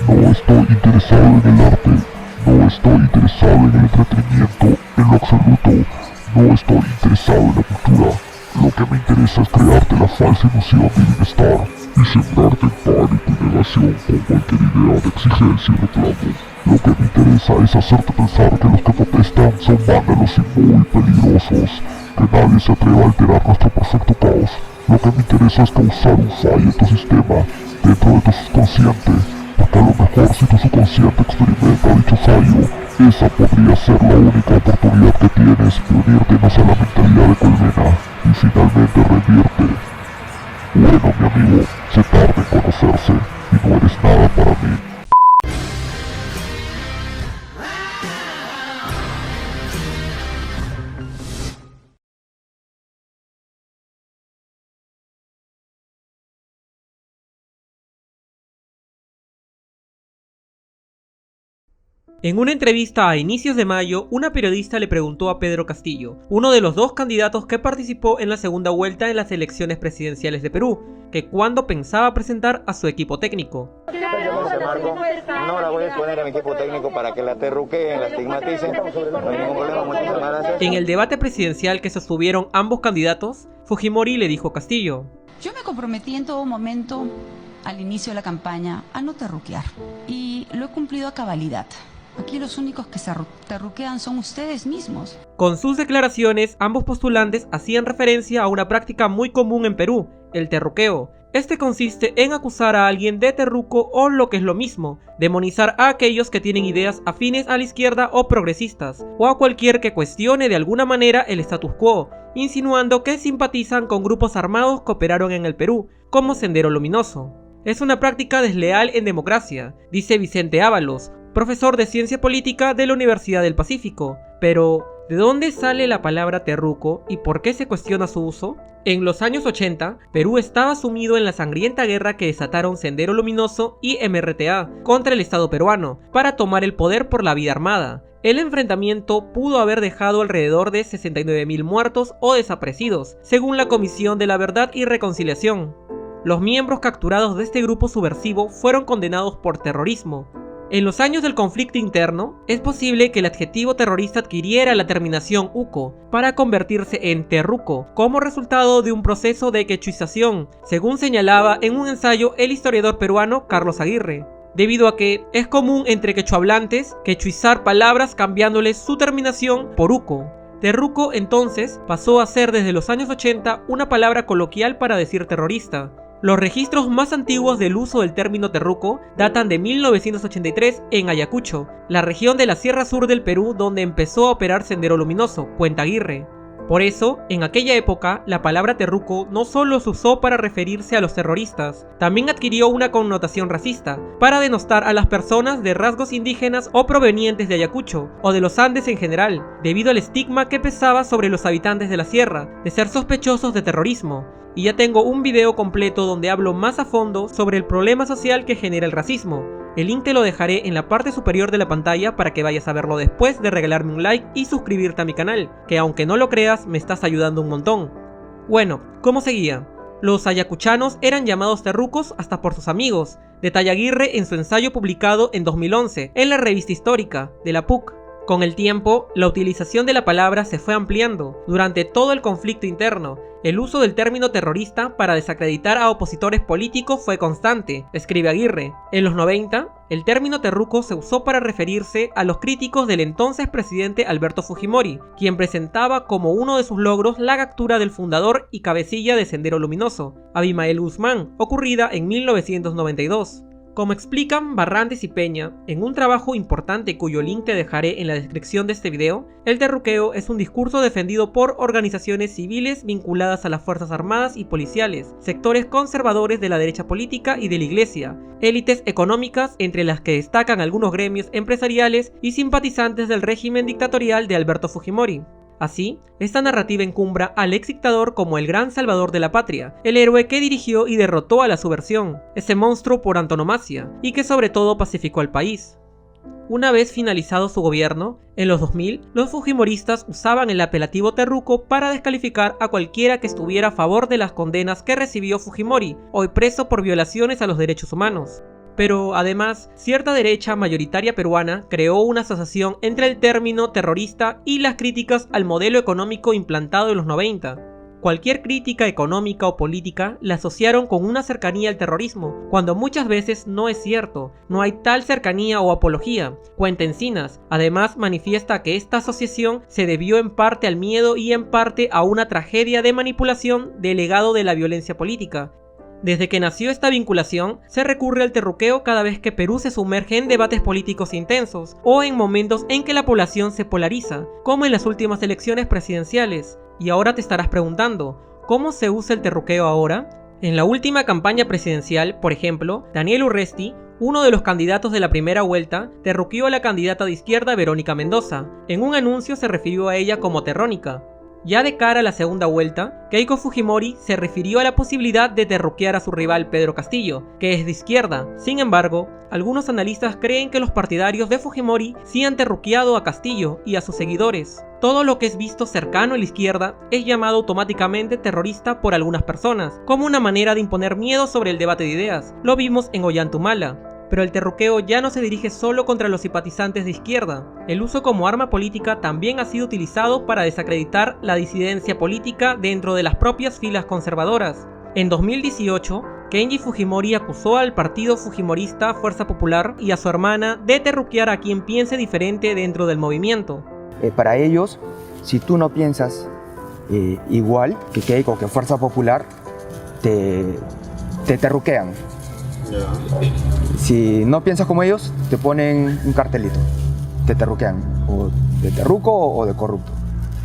No estoy interesado en el arte, no estoy interesado en el entretenimiento en lo absoluto, no estoy interesado en la cultura. Lo que me interesa es crearte la falsa ilusión de bienestar y sembrarte en pánico y negación con cualquier idea de exigencia y reclamo. Lo que me interesa es hacerte pensar que los que protestan son vándalos y muy peligrosos, que nadie se atreva a alterar nuestro perfecto caos. Lo que me interesa es causar un fallo en tu sistema, dentro de tu subconsciente, porque a lo mejor si tu subconsciente experimenta dicho fallo, esa podría ser la única oportunidad que tienes de unirte a la mentalidad de colmena y finalmente rendirte. Bueno, mi amigo, se tarda en conocerse y no eres nada para mí. En una entrevista a inicios de mayo, una periodista le preguntó a Pedro Castillo, uno de los dos candidatos que participó en la segunda vuelta en las elecciones presidenciales de Perú, que cuándo pensaba presentar a su equipo técnico. Yo, José Marco, no la voy a exponer a mi equipo técnico para que la terruqueen, la estigmaticen. No hay ningún problema, muchísimas gracias. En el debate presidencial que sostuvieron ambos candidatos, Fujimori le dijo a Castillo: yo me comprometí en todo momento, al inicio de la campaña, a no terruquear. Y lo he cumplido a cabalidad. Aquí los únicos que se terruquean son ustedes mismos. Con sus declaraciones, ambos postulantes hacían referencia a una práctica muy común en Perú, el terruqueo. Este consiste en acusar a alguien de terruco o, lo que es lo mismo, demonizar a aquellos que tienen ideas afines a la izquierda o progresistas, o a cualquier que cuestione de alguna manera el status quo, insinuando que simpatizan con grupos armados que operaron en el Perú, como Sendero Luminoso. Es una práctica desleal en democracia, dice Vicente Ábalos, profesor de Ciencia Política de la Universidad del Pacífico. Pero, ¿de dónde sale la palabra terruco y por qué se cuestiona su uso? En los años 80, Perú estaba sumido en la sangrienta guerra que desataron Sendero Luminoso y MRTA contra el Estado peruano para tomar el poder por la vía armada. El enfrentamiento pudo haber dejado alrededor de 69.000 muertos o desaparecidos, según la Comisión de la Verdad y Reconciliación. Los miembros capturados de este grupo subversivo fueron condenados por terrorismo. En los años del conflicto interno, es posible que el adjetivo terrorista adquiriera la terminación uco para convertirse en terruco, como resultado de un proceso de quechuización, según señalaba en un ensayo el historiador peruano Carlos Aguirre, debido a que es común entre quechuahablantes quechuizar palabras cambiándoles su terminación por uco. Terruco entonces pasó a ser desde los años 80 una palabra coloquial para decir terrorista. Los registros más antiguos del uso del término terruco datan de 1983 en Ayacucho, la región de la Sierra Sur del Perú donde empezó a operar Sendero Luminoso, Puente Aguirre. Por eso, en aquella época, la palabra terruco no solo se usó para referirse a los terroristas, también adquirió una connotación racista, para denostar a las personas de rasgos indígenas o provenientes de Ayacucho, o de los Andes en general, debido al estigma que pesaba sobre los habitantes de la sierra, de ser sospechosos de terrorismo. Y ya tengo un video completo donde hablo más a fondo sobre el problema social que genera el racismo. El link te lo dejaré en la parte superior de la pantalla para que vayas a verlo después de regalarme un like y suscribirte a mi canal, que aunque no lo creas, me estás ayudando un montón. Bueno, ¿cómo seguía? Los ayacuchanos eran llamados terrucos hasta por sus amigos, detalla Aguirre en su ensayo publicado en 2011 en la revista histórica de la PUC. Con el tiempo, la utilización de la palabra se fue ampliando. Durante todo el conflicto interno, el uso del término terrorista para desacreditar a opositores políticos fue constante, escribe Aguirre. En los 90, el término terruco se usó para referirse a los críticos del entonces presidente Alberto Fujimori, quien presentaba como uno de sus logros la captura del fundador y cabecilla de Sendero Luminoso, Abimael Guzmán, ocurrida en 1992. Como explican Barrantes y Peña, en un trabajo importante cuyo link te dejaré en la descripción de este video, el terruqueo es un discurso defendido por organizaciones civiles vinculadas a las fuerzas armadas y policiales, sectores conservadores de la derecha política y de la iglesia, élites económicas entre las que destacan algunos gremios empresariales y simpatizantes del régimen dictatorial de Alberto Fujimori. Así, esta narrativa encumbra al ex dictador como el gran salvador de la patria, el héroe que dirigió y derrotó a la subversión, ese monstruo por antonomasia, y que sobre todo pacificó al país. Una vez finalizado su gobierno, en los 2000, los fujimoristas usaban el apelativo terruco para descalificar a cualquiera que estuviera a favor de las condenas que recibió Fujimori, hoy preso por violaciones a los derechos humanos. Pero además, cierta derecha mayoritaria peruana creó una asociación entre el término terrorista y las críticas al modelo económico implantado en los 90. Cualquier crítica económica o política la asociaron con una cercanía al terrorismo, cuando muchas veces no es cierto, no hay tal cercanía o apología. Cuenta Encinas, además manifiesta que esta asociación se debió en parte al miedo y en parte a una tragedia de manipulación del legado de la violencia política. Desde que nació esta vinculación, se recurre al terruqueo cada vez que Perú se sumerge en debates políticos intensos o en momentos en que la población se polariza, como en las últimas elecciones presidenciales. Y ahora te estarás preguntando, ¿cómo se usa el terruqueo ahora? En la última campaña presidencial, por ejemplo, Daniel Urresti, uno de los candidatos de la primera vuelta, terruqueó a la candidata de izquierda Verónica Mendoza. En un anuncio se refirió a ella como terrónica. Ya de cara a la segunda vuelta, Keiko Fujimori se refirió a la posibilidad de terruquear a su rival Pedro Castillo, que es de izquierda. Sin embargo, algunos analistas creen que los partidarios de Fujimori sí han terruqueado a Castillo y a sus seguidores. Todo lo que es visto cercano a la izquierda es llamado automáticamente terrorista por algunas personas, como una manera de imponer miedo sobre el debate de ideas. Lo vimos en Ollantumala. Pero el terruqueo ya no se dirige solo contra los simpatizantes de izquierda. El uso como arma política también ha sido utilizado para desacreditar la disidencia política dentro de las propias filas conservadoras. En 2018, Kenji Fujimori acusó al partido fujimorista Fuerza Popular y a su hermana de terruquear a quien piense diferente dentro del movimiento. Para ellos, si tú no piensas igual que Keiko, que Fuerza Popular, te terruquean. Si no piensas como ellos, te ponen un cartelito, te terruquean, o de terruco o de corrupto.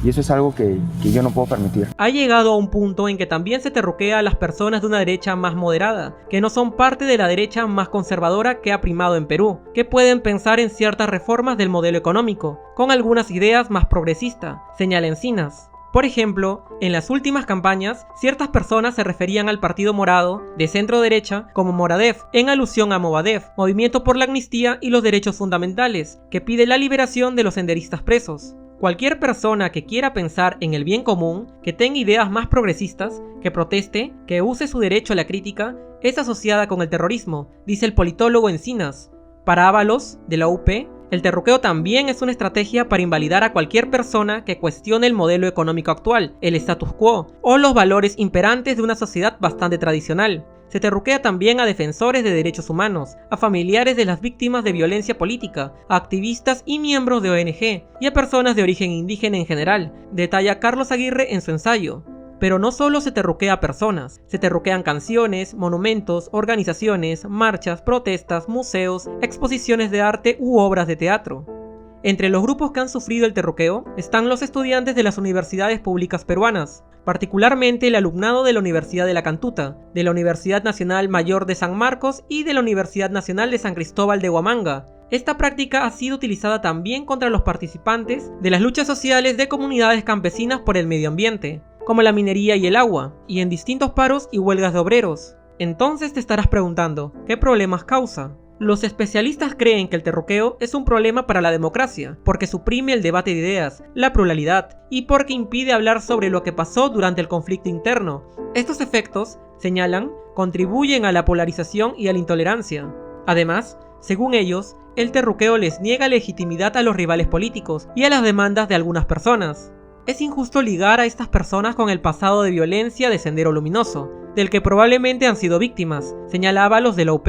Y eso es algo que yo no puedo permitir. Ha llegado a un punto en que también se terruquea a las personas de una derecha más moderada, que no son parte de la derecha más conservadora que ha primado en Perú, que pueden pensar en ciertas reformas del modelo económico, con algunas ideas más progresistas, señala Encinas. Por ejemplo, en las últimas campañas, ciertas personas se referían al Partido Morado, de centro derecha, como Moradef, en alusión a Movadef, Movimiento por la Amnistía y los Derechos Fundamentales, que pide la liberación de los senderistas presos. Cualquier persona que quiera pensar en el bien común, que tenga ideas más progresistas, que proteste, que use su derecho a la crítica, es asociada con el terrorismo, dice el politólogo Encinas. Para Ábalos, de la UP, el terruqueo también es una estrategia para invalidar a cualquier persona que cuestione el modelo económico actual, el status quo, o los valores imperantes de una sociedad bastante tradicional. Se terruquea también a defensores de derechos humanos, a familiares de las víctimas de violencia política, a activistas y miembros de ONG, y a personas de origen indígena en general, detalla Carlos Aguirre en su ensayo. Pero no solo se terruquea a personas, se terruquean canciones, monumentos, organizaciones, marchas, protestas, museos, exposiciones de arte u obras de teatro. Entre los grupos que han sufrido el terruqueo están los estudiantes de las universidades públicas peruanas, particularmente el alumnado de la Universidad de la Cantuta, de la Universidad Nacional Mayor de San Marcos y de la Universidad Nacional de San Cristóbal de Huamanga. Esta práctica ha sido utilizada también contra los participantes de las luchas sociales de comunidades campesinas por el medio ambiente, como la minería y el agua, y en distintos paros y huelgas de obreros. Entonces te estarás preguntando, ¿qué problemas causa? Los especialistas creen que el terruqueo es un problema para la democracia, porque suprime el debate de ideas, la pluralidad, y porque impide hablar sobre lo que pasó durante el conflicto interno. Estos efectos, señalan, contribuyen a la polarización y a la intolerancia. Además, según ellos, el terruqueo les niega legitimidad a los rivales políticos y a las demandas de algunas personas. Es injusto ligar a estas personas con el pasado de violencia de Sendero Luminoso, del que probablemente han sido víctimas, señalaba los de la UP.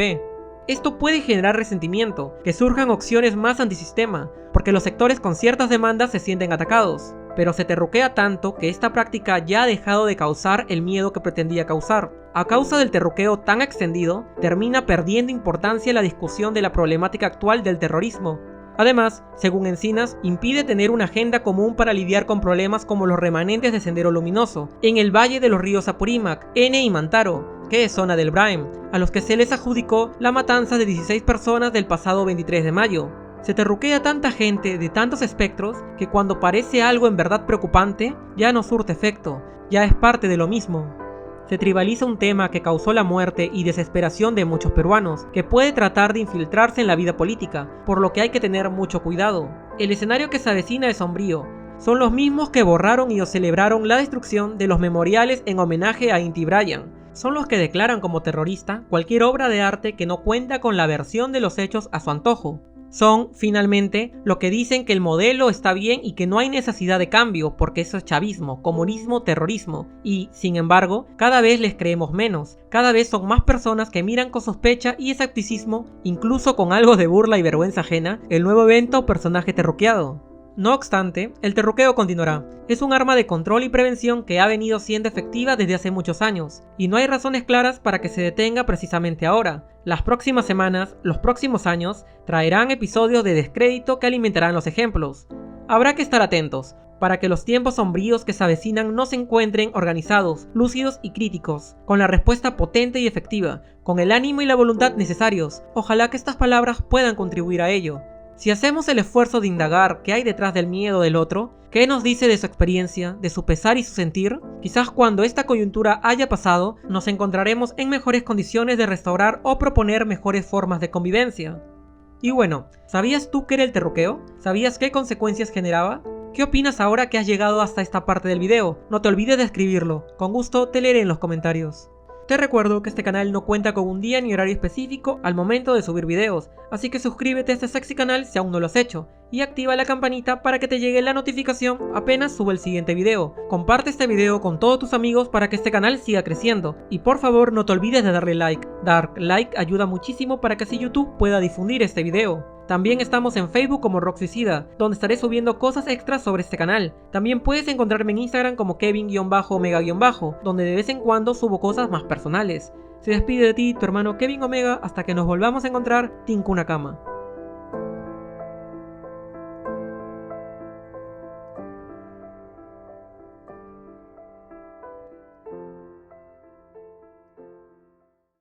Esto puede generar resentimiento, que surjan opciones más antisistema, porque los sectores con ciertas demandas se sienten atacados. Pero se terruquea tanto que esta práctica ya ha dejado de causar el miedo que pretendía causar. A causa del terruqueo tan extendido, termina perdiendo importancia la discusión de la problemática actual del terrorismo. Además, según Encinas, impide tener una agenda común para lidiar con problemas como los remanentes de Sendero Luminoso, en el valle de los ríos Apurímac, Ene y Mantaro, que es zona del Braem, a los que se les adjudicó la matanza de 16 personas del pasado 23 de mayo. Se terruquea tanta gente de tantos espectros que cuando parece algo en verdad preocupante, ya no surte efecto, ya es parte de lo mismo. Se tribaliza un tema que causó la muerte y desesperación de muchos peruanos, que puede tratar de infiltrarse en la vida política, por lo que hay que tener mucho cuidado. El escenario que se avecina es sombrío. Son los mismos que borraron y o celebraron la destrucción de los memoriales en homenaje a Inti Brian. son los que declaran como terrorista cualquier obra de arte que no cuenta con la versión de los hechos a su antojo. Son, finalmente, los que dicen que el modelo está bien y que no hay necesidad de cambio porque eso es chavismo, comunismo, terrorismo. Y, sin embargo, cada vez les creemos menos. Cada vez son más personas que miran con sospecha y escepticismo, incluso con algo de burla y vergüenza ajena, el nuevo evento o personaje terruqueado. No obstante, el terruqueo continuará. Es un arma de control y prevención que ha venido siendo efectiva desde hace muchos años, y no hay razones claras para que se detenga precisamente ahora. Las próximas semanas, los próximos años, traerán episodios de descrédito que alimentarán los ejemplos. Habrá que estar atentos, para que los tiempos sombríos que se avecinan no se encuentren organizados, lúcidos y críticos, con la respuesta potente y efectiva, con el ánimo y la voluntad necesarios. Ojalá que estas palabras puedan contribuir a ello. Si hacemos el esfuerzo de indagar qué hay detrás del miedo del otro, qué nos dice de su experiencia, de su pesar y su sentir, quizás cuando esta coyuntura haya pasado, nos encontraremos en mejores condiciones de restaurar o proponer mejores formas de convivencia. Y bueno, ¿sabías tú qué era el terruqueo? ¿Sabías qué consecuencias generaba? ¿Qué opinas ahora que has llegado hasta esta parte del video? No te olvides de escribirlo, con gusto te leeré en los comentarios. Te recuerdo que este canal no cuenta con un día ni horario específico al momento de subir videos, así que suscríbete a este sexy canal si aún no lo has hecho, y activa la campanita para que te llegue la notificación apenas suba el siguiente video. Comparte este video con todos tus amigos para que este canal siga creciendo, y por favor no te olvides de darle like. Dar like ayuda muchísimo para que así YouTube pueda difundir este video. También estamos en Facebook como Rock Suicida, donde estaré subiendo cosas extras sobre este canal. También puedes encontrarme en Instagram como Kevin-Omega-, donde de vez en cuando subo cosas más personales. Se despide de ti tu hermano Kevin Omega hasta que nos volvamos a encontrar Tinku Nakama.